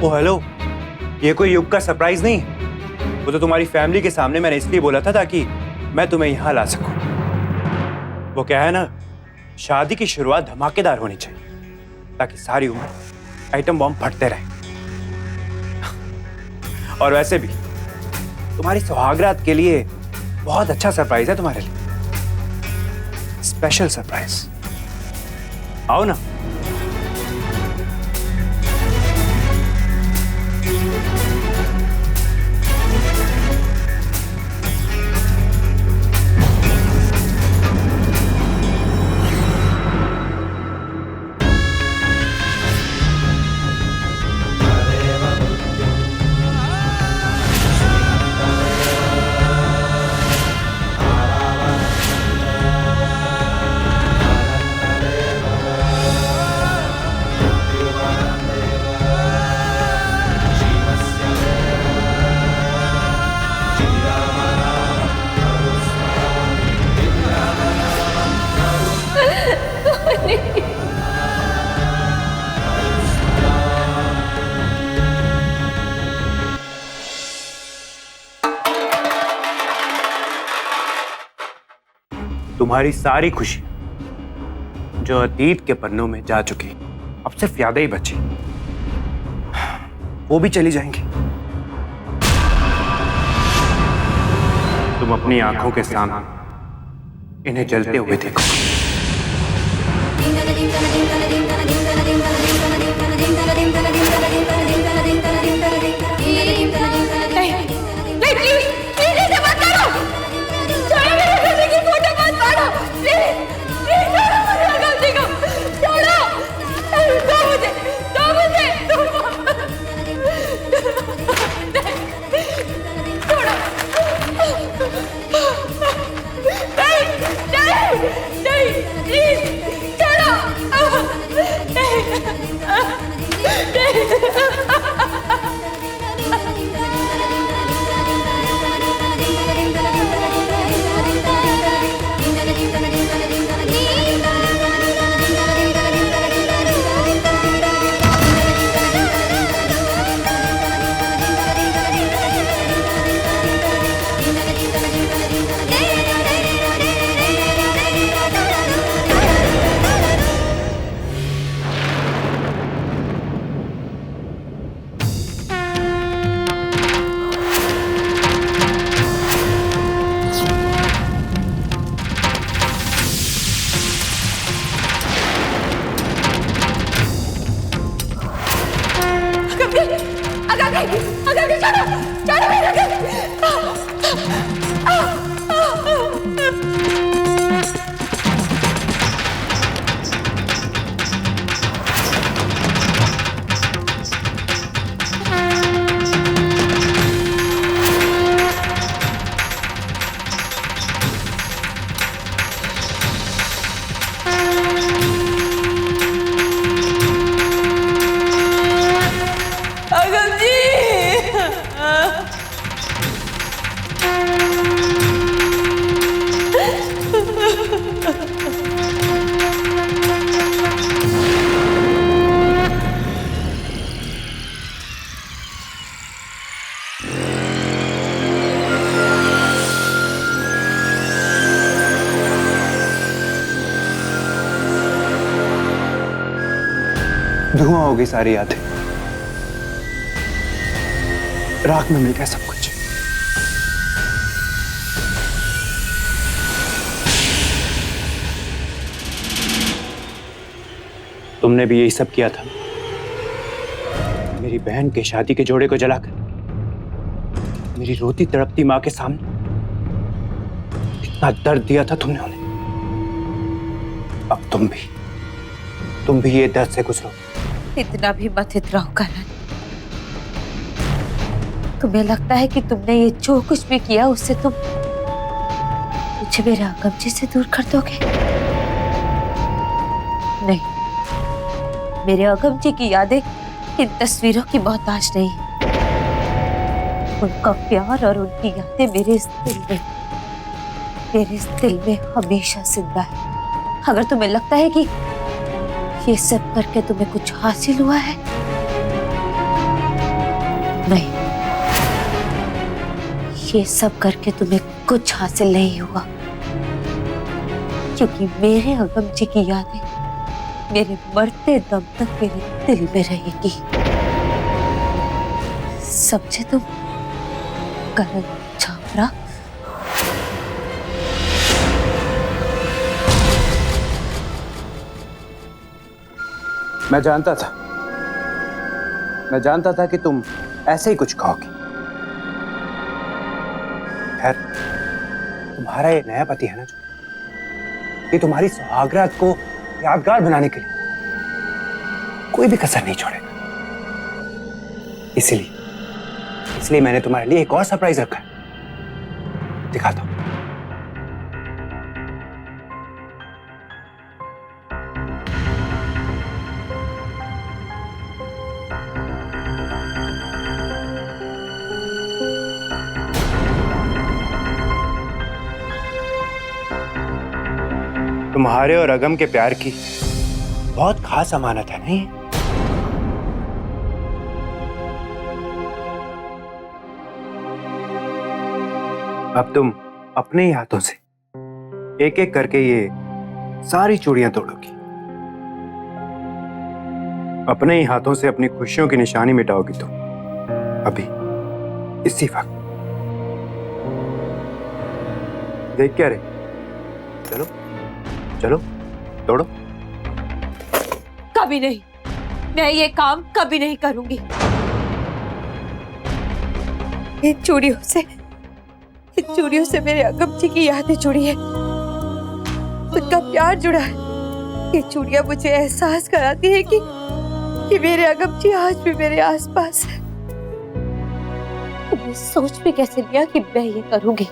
ओ hello, ये कोई युग का सरप्राइज नहीं। वो तो तुम्हारी फैमिली के सामने मैंने इसलिए बोला था ताकि मैं तुम्हें यहाँ ला सकूं। वो क्या है ना, शादी की शुरुआत धमाकेदार होनी चाहिए ताकि सारी उम्र आइटम बॉम्ब फटते रहे। और वैसे भी तुम्हारी सुहागरात के लिए बहुत अच्छा सरप्राइज है तुम्हारे लिए, स्पेशल सरप्राइज। आओ ना। तुम्हारी सारी खुशी जो अतीत के पन्नों में जा चुकी, अब सिर्फ यादें ही बची, वो भी चली जाएंगी। तुम अपनी आंखों के सामने इन्हें जलते हुए देखो। धुआं हो गई सारी यादें, राख में मिल गया सब कुछ। तुमने भी यही सब किया था, मेरी बहन के शादी के जोड़े को जलाकर, मेरी रोती तड़पती मां के सामने इतना दर्द दिया था तुमने उन्हें। अब तुम भी ये दर्द से गुजरो। इतना भी मत इतराओ करण। तुम्हें लगता है कि तुमने ये जो कुछ भी किया उससे तुम मुझे मेरे अगमचे से दूर कर दोगे? नहीं, मेरे अगमचे की यादें इन तस्वीरों की मोहताज नहीं। उनका प्यार और उनकी यादें मेरे इस दिल में हमेशा जिंदा है। अगर तुम्हें लगता है कि ये सब करके तुम्हें कुछ हासिल हुआ है नहीं, ये सब करके तुम्हें कुछ हासिल नहीं हुआ, क्योंकि मेरे अगम जी की यादें मेरे मरते दम तक मेरे दिल में रहेगी। समझे तुम करण छाबरा? मैं जानता था कि तुम ऐसे ही कुछ कहोगे। खैर, तुम्हारा ये नया पति है ना, जो ये तुम्हारी सुहागरात को यादगार बनाने के लिए कोई भी कसर नहीं छोड़ेगा। इसलिए मैंने तुम्हारे लिए एक और सरप्राइज रखा है, दिखाता हूं। तुम्हारे और अगम के प्यार की बहुत खास अमानत है नहीं? अब तुम अपने ही हाथों से एक एक करके ये सारी चूड़ियां तोड़ोगी, अपने ही हाथों से अपनी खुशियों की निशानी मिटाओगी तुम, अभी इसी वक्त। देख क्या रहे? चलो चलो तोड़ो। कभी नहीं, मैं ये काम कभी नहीं करूंगी। इन चूड़ियों से मेरे अगम जी की यादें जुड़ी है, उनका प्यार जुड़ा है। ये चूड़ियां मुझे एहसास कराती है कि मेरे अगम जी आज भी मेरे आसपास है। तुमने सोच भी कैसे लिया कि मैं ये करूंगी?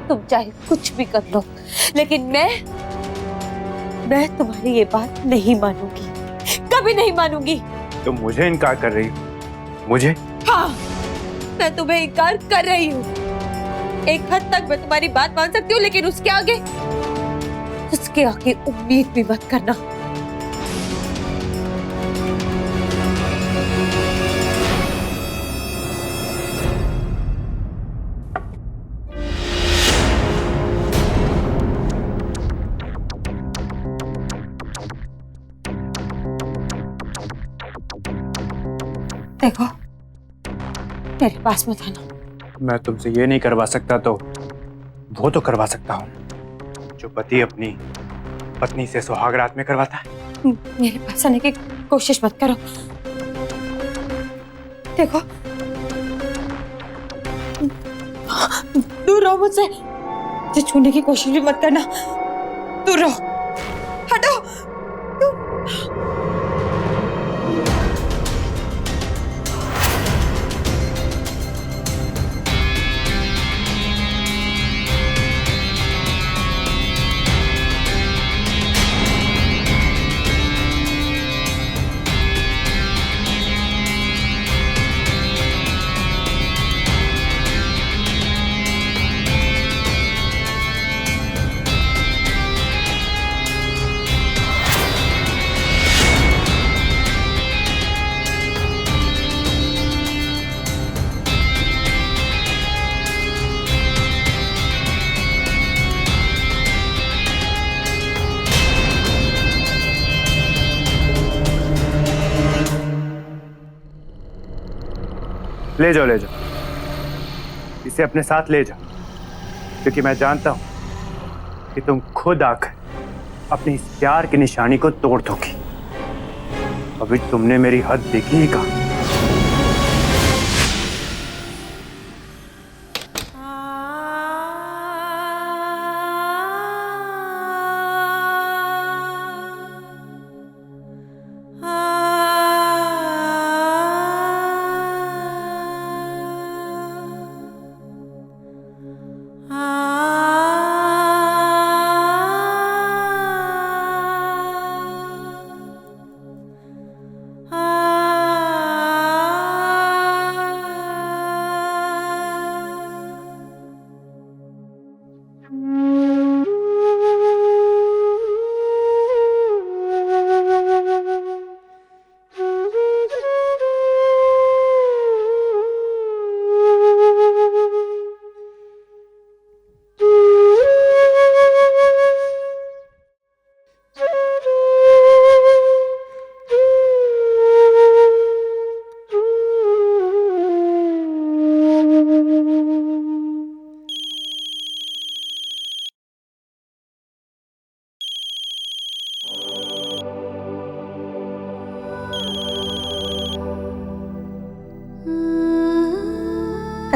तुम चाहे कुछ भी कर लो, लेकिन मैं तुम्हारी ये बात नहीं मानूंगी, कभी नहीं मानूंगी। तुम मुझे इनकार कर रही हो? मुझे? हाँ, मैं तुम्हें इनकार कर रही हूँ। एक हद तक मैं तुम्हारी बात मान सकती हूँ, लेकिन उसके आगे उम्मीद भी मत करना। देखो, मेरे पास मत आना। मैं तुमसे ये नहीं करवा सकता तो वो तो करवा सकता हूँ जो पति अपनी पत्नी से सुहागरात में करवाता है। मेरे पास आने की कोशिश मत करो। देखो, दूर रहो मुझसे। मुझे छूने की कोशिश भी मत करना। दूर रहो, हटो। ले जाओ इसे अपने साथ ले जाओ, क्योंकि मैं जानता हूं कि तुम खुद आकर अपनी इस प्यार की निशानी को तोड़ दोगी। अभी तुमने मेरी हद देखी ही कहा।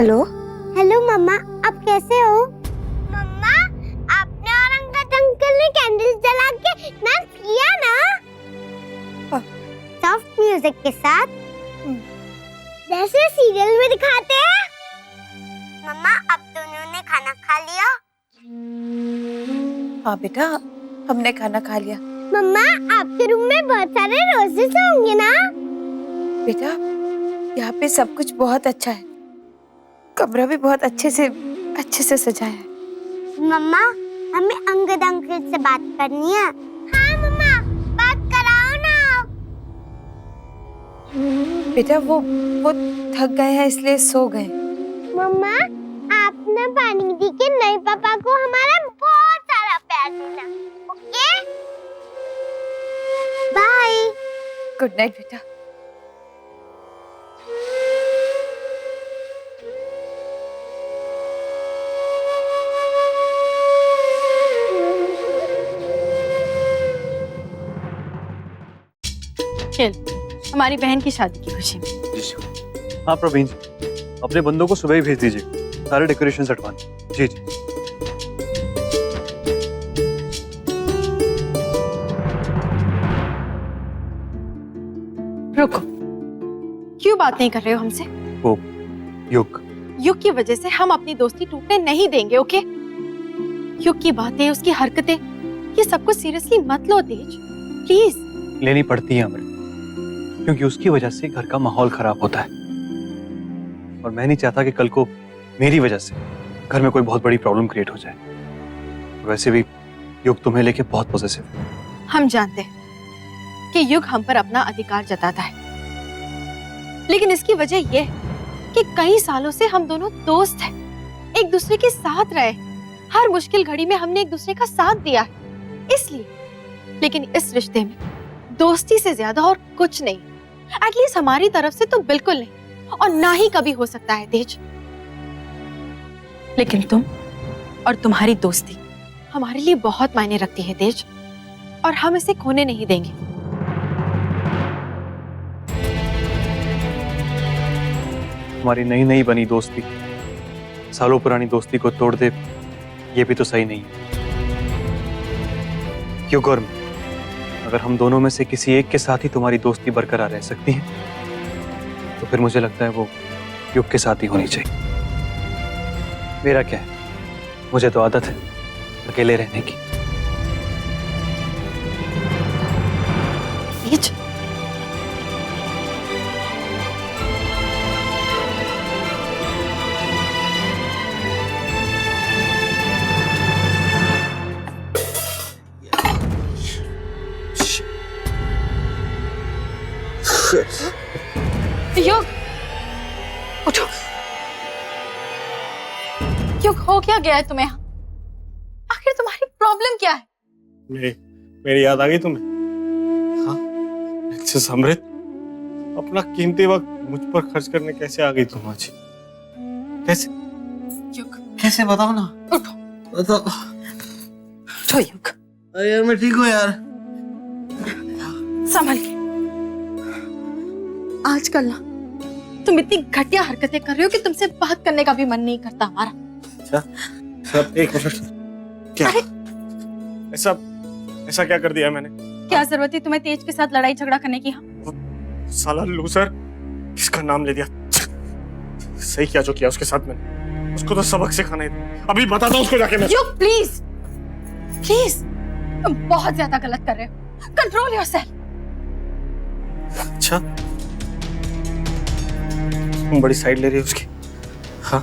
हेलो हेलो मम्मा, आप कैसे हो? मम्मा, आपने और अंकल ने कैंडल जला के नाच किया ना? सॉफ्ट म्यूजिक के साथ, जैसे सीरियल में दिखाते हैं। मम्मा, अब दोनों ने खाना खा लिया? हाँ बेटा, हमने खाना खा लिया। मम्मा, आपके रूम में बहुत सारे रोजेस होंगे ना? बेटा, यहाँ पे सब कुछ बहुत अच्छा है। कमरा भी बहुत अच्छे से सजाया है। मम्मा, हमें अंकल से बात करनी है। हाँ मम्मा, बात कराओ ना। बेटा वो थक गए हैं इसलिए सो गए। मम्मा, आपने पानी दी के नए पापा को हमारा बहुत सारा प्यार देना, ओके? बाय। गुड नाइट बेटा। खेल हमारी बहन की शादी की खुशी में। हाँ प्रवीण जी, अपने बंदों को सुबह ही भेज दीजिए, सारे डेकोरेशन हटवाने। जी जी। रुको, क्यों बात नहीं कर रहे हो हमसे? वो युग युग की वजह से हम अपनी दोस्ती टूटने नहीं देंगे, ओके? युग की बातें, उसकी हरकतें, ये सब कुछ सीरियसली मत लो तेज, प्लीज। लेनी पड़ती है अमृत, क्योंकि उसकी वजह से घर का माहौल खराब होता है और मैं नहीं चाहता कि कल को मेरी वजह से घर में कोई बहुत बड़ी प्रॉब्लम क्रिएट हो जाए। वैसे भी युग तुम्हें लेके बहुत पॉजिटिव है। हम जानते हैं कि युग हम पर अपना अधिकार जताता है, लेकिन इसकी वजह यह है कि कई सालों से हम दोनों दोस्त हैं, एक दूसरे के साथ रहे, हर मुश्किल घड़ी में हमने एक दूसरे का साथ दिया है, इसलिए। लेकिन इस रिश्ते में दोस्ती से ज्यादा और कुछ नहीं, एटलीस्ट हमारी तरफ से तो बिल्कुल नहीं, और ना ही कभी हो सकता है तेज। लेकिन तुम और तुम्हारी दोस्ती हमारे लिए बहुत मायने रखती है तेज, और हम इसे खोने नहीं देंगे। हमारी नई नई बनी दोस्ती सालों पुरानी दोस्ती को तोड़ दे, ये भी तो सही नहीं है। युग और मैं, अगर हम दोनों में से किसी एक के साथ ही तुम्हारी दोस्ती बरकरार रह सकती है, तो फिर मुझे लगता है वो युग के साथ ही होनी चाहिए। मेरा क्या है, मुझे तो आदत है अकेले रहने की। तेज, युग, उठो। युग, हो क्या गया है तुम्हें? आखिर तुम्हारी प्रॉब्लम क्या है? मेरी याद आ गई तुम्हें? हाँ, अमृत, अपना कीमती वक्त मुझ पर खर्च करने कैसे आ गई तुम आज? कैसे? युग, कैसे बताओ ना। उठो, बताओ। उठो युग, अरे यार, मैं ठीक हूँ यार। संभल के। आजकल ना तुम इतनी घटिया हरकतें कर रहे हो कि तुमसे बात करने का भी मन नहीं करता हमारा। अच्छा, सब एक मिनट। क्या? ऐसा ऐसा क्या कर दिया मैंने? क्या जरूरत थी तुम्हें तेज के साथ लड़ाई झगड़ा करने की? हाँ, साला लूजर, किसका नाम ले दिया। सही क्या जो किया उसके साथ मैंने, उसको तो सबक सिखाना है। अभी बताता हूँ उसको जाके मैं। युग, प्लीज प्लीज, तुम बहुत ज्यादा गलत कर रहे हो। Control yourself. अच्छा, तुम बड़ी साइड ले रही हो उसकी। हाँ,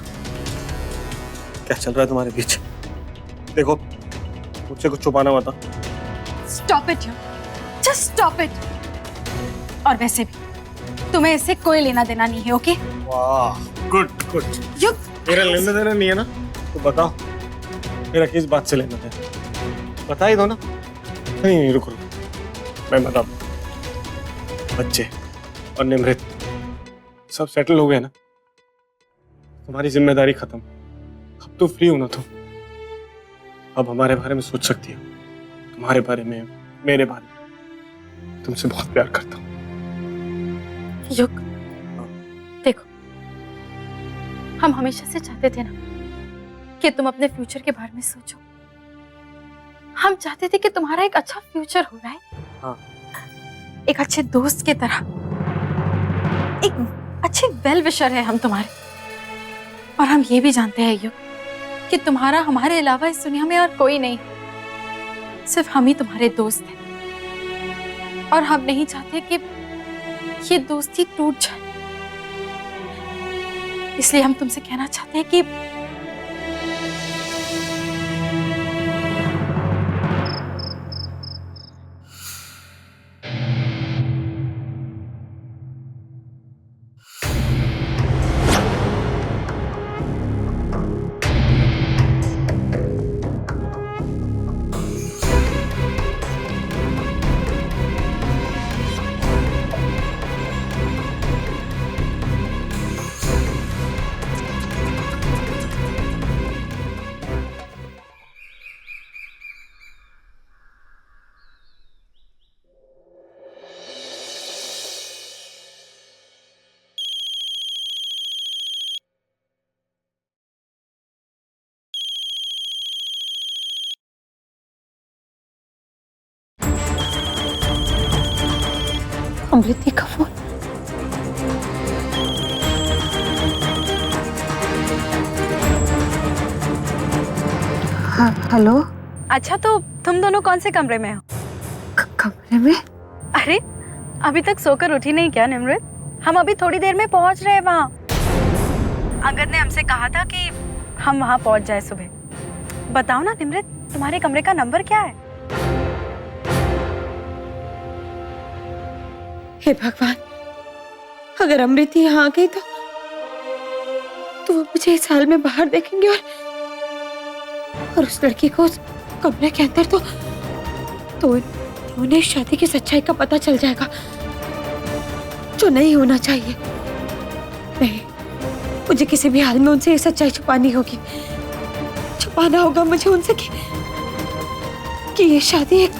क्या चल रहा है तुम्हारे बीच? देखो, मुझसे कुछ छुपाना मत। Stop it, just stop it. और वैसे भी तुम्हें इससे कोई लेना देना नहीं है, ओके? वाह, गुड गुड। युग, मेरा लेना देना नहीं है ना, तो बताओ मेरा किस बात से लेना देना? बता ही दो ना। नहीं, रुको रुको, मैं बताऊं। बच्चे और निमृत सब सेटल हो गए ना, तुम्हारी जिम्मेदारी खत्म। अब तो फ्री हो ना तुम। अब हमारे बारे में सोच सकती हो, तुम्हारे बारे में, मेरे बारे में। तुमसे बहुत प्यार करता हूँ। युग, देखो, हम हमेशा से चाहते थे ना कि तुम अपने फ्यूचर के बारे में सोचो। हम चाहते थे कि तुम्हारा एक अच्छा फ्यूचर हो रहा है। हाँ। एक अच्छे दोस्त की तरह, एक अच्छे वेल विशर है हम तुम्हारे। और हम ये भी जानते हैं युग कि तुम्हारा हमारे अलावा इस दुनिया में और कोई नहीं, सिर्फ हम ही तुम्हारे दोस्त हैं। और हम नहीं चाहते कि ये दोस्ती टूट जाए। इसलिए हम तुमसे कहना चाहते हैं कि अमृति का फोन। हाँ, हेलो। अच्छा, तो तुम दोनों कौन से कमरे में हो? कमरे में? अरे अभी तक सोकर उठी नहीं क्या निमृत? हम अभी थोड़ी देर में पहुंच रहे हैं वहाँ। अंगद ने हमसे कहा था कि हम वहाँ पहुंच जाए सुबह। बताओ ना निमृत, तुम्हारे कमरे का नंबर क्या है? हे भगवान, अगर अमृति यहाँ आ गई तो वो मुझे इस हाल में बाहर देखेंगे और उस लड़की को उस कमरे के अंदर तो उन्हें शादी की सच्चाई का पता चल जाएगा, जो नहीं होना चाहिए। नहीं, मुझे किसी भी हाल में उनसे ये सच्चाई छुपानी होगी। छुपाना होगा मुझे उनसे कि ये शादी एक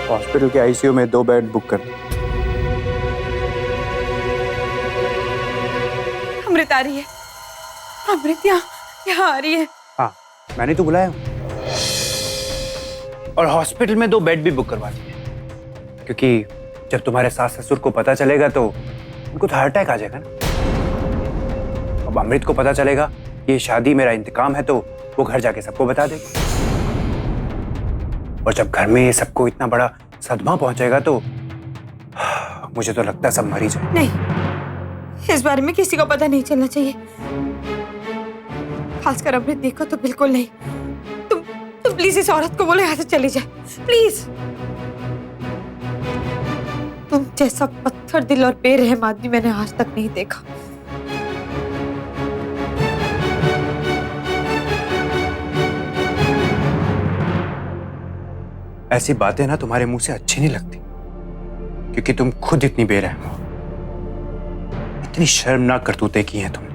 हॉस्पिटल के आईसीयू में 2 बेड बुक कर। अमृत आ रही है। अमृत यहाँ आ रही है। हाँ, मैंने तो बुलाया हूँ। और हॉस्पिटल में 2 बेड भी बुक करवा दिए, क्योंकि जब तुम्हारे सास ससुर को पता चलेगा तो उनको तो हार्ट अटैक आ जाएगा ना। अब अमृत को पता चलेगा ये शादी मेरा इंतकाम है तो वो घर जाके सबको बता देगी। और जब घर में सबको इतना बड़ा सदमा पहुंचेगा तो मुझे तो लगता है सब मर ही जाए। नहीं, इस बारे में किसी को पता नहीं चलना चाहिए, खासकर अमृत देखो तो बिल्कुल नहीं। तुम प्लीज इस औरत को बोलो यहाँ से चली जाए, प्लीज। तुम जैसा पत्थर दिल और बेरहम आदमी मैंने आज तक नहीं देखा। ऐसी बातें ना तुम्हारे मुंह से अच्छी नहीं लगती, क्योंकि तुम खुद इतनी बेरहम हो। इतनी शर्मनाक करतूतें की हैं तुमने।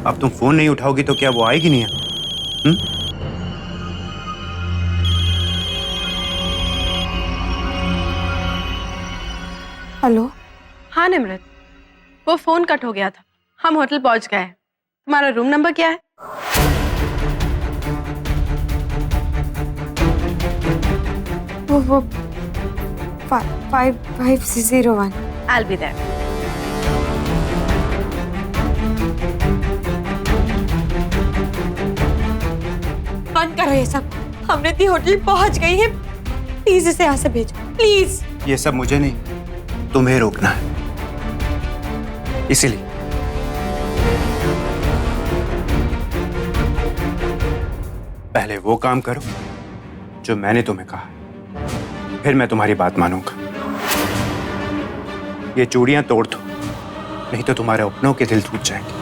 अब तुम फोन नहीं उठाओगी तो क्या वो आएगी नहीं? हेलो। हाँ निमृत, वो फोन कट हो गया था। हम होटल पहुंच गए हैं। तुम्हारा रूम नंबर क्या है? वो 5501। I'll be there. बंद करो ये सब। अमृति होटल पहुंच गई है, प्लीज इसे यहाँ से भेजो, प्लीज। ये सब मुझे नहीं, तुम्हें रोकना है। इसीलिए पहले वो काम करो जो मैंने तुम्हें कहा, फिर मैं तुम्हारी बात मानूंगा। ये चूड़ियां तोड़ दो, नहीं तो तुम्हारे अपनों के दिल टूट जाएंगे।